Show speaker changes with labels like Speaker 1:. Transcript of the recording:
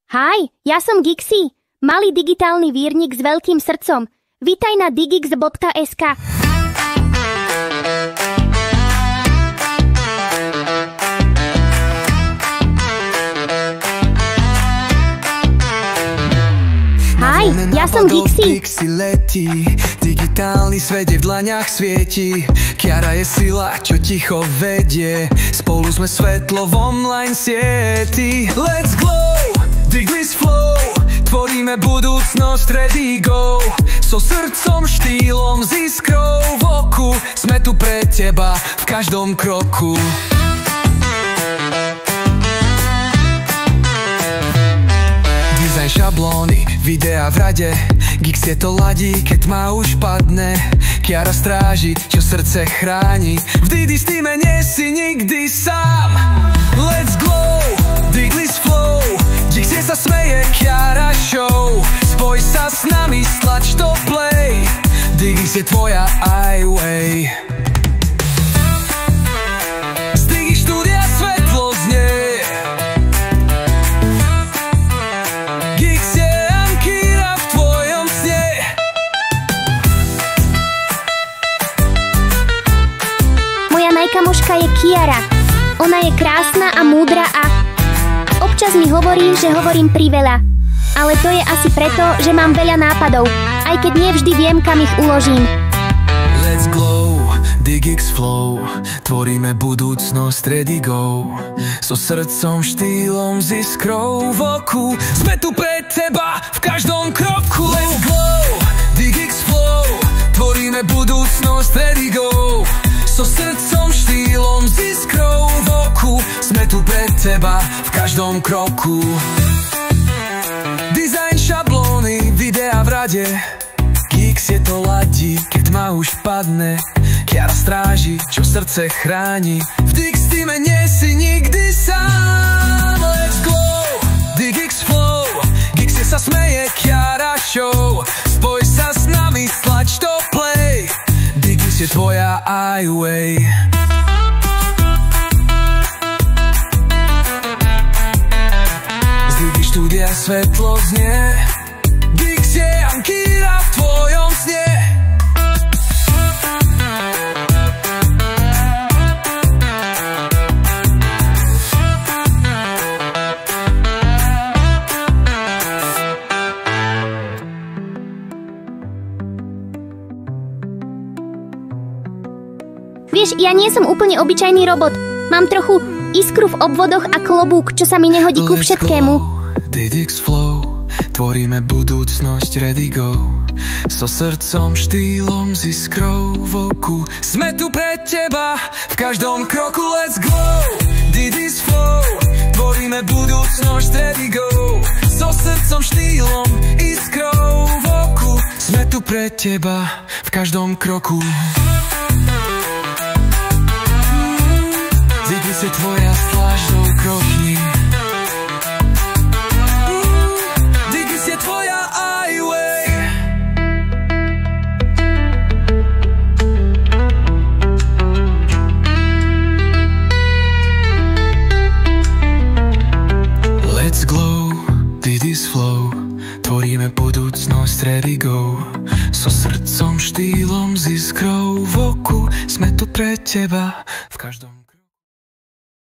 Speaker 1: Hi, ja som Gixi, malý digitálny vírnik s veľkým srdcom. Vítaj na digix.sk. Hi, ja som Gixi.
Speaker 2: Digitálny svet je v dlaňach svieti. Kiara je sila, čo ticho vedie. Spolu sme svetlo v online sieti. Let's glow, Diglis flow. Tvoríme budúcnosť, ready go. So srdcom, štýlom, s iskrou v oku. Sme tu pre teba v každom kroku. Dizajn, šablóny, videá v rade. Gix je to ladí, keď tma už padne. Kiara stráži, čo srdce chráni. V Didis týme nie si nikdy sám. Let's glow, Diglis flow. Gix sa smeje, Kiara show. Spoj sa s nami, stlač to play. Digix je tvoja highway. Z Digix štúdia svetlo znie. Gix je Ankira v tvojom sne.
Speaker 1: Moja najkamoška je Kiara. Ona je krásna a múdra a občas mi hovorí, že hovorím priveľa. Ale to je asi preto, že mám veľa nápadov, aj keď nevždy viem, kam ich uložím.
Speaker 2: Let's glow, Digix flow. Tvoríme budúcnosť, ready go. So srdcom, štýlom, s iskrou v oku. Sme tu pre teba v každom kroku. Let's glow, Digix flow. Tvoríme budúcnosť, ready go. So srdcom, štýlom, s iskrou v oku. Sme tu pre teba v každom kroku. Dizajn, šablóny, videá v rade. Gix je to ladí, keď tma už padne. Kiara stráži, čo srdce chráni. V Digix týme nie si nikdy sám. Let's glow, Digix flow. Gix sa smeje, Kiara show. Spoj sa s nami, stlač to play. Digix je tvoja highway. Z Digix štúdia svetlo znie. Gix je Ankira v tvojom sne.
Speaker 1: Vieš, ja nie som úplne obyčajný robot. Mám trochu iskru v obvodoch a klobúk, čo sa mi nehodí ku všetkému.
Speaker 2: Digix flow. Tvoríme budúcnosť, ready go. So srdcom, štýlom, s iskrou v oku. Sme tu pre teba v každom kroku. Let's go, Digix flow. Tvoríme budúcnosť, ready go. So srdcom, štýlom, iskrou v oku. Sme tu pre teba v každom kroku. Digix je tvoja stláž do krokní. Digix je tvoja highway. Let's glow, Digix flow. Tvoríme budúcnosť, ready go. So srdcom, štýlom, s iskrou v oku. Sme tu pre teba v každom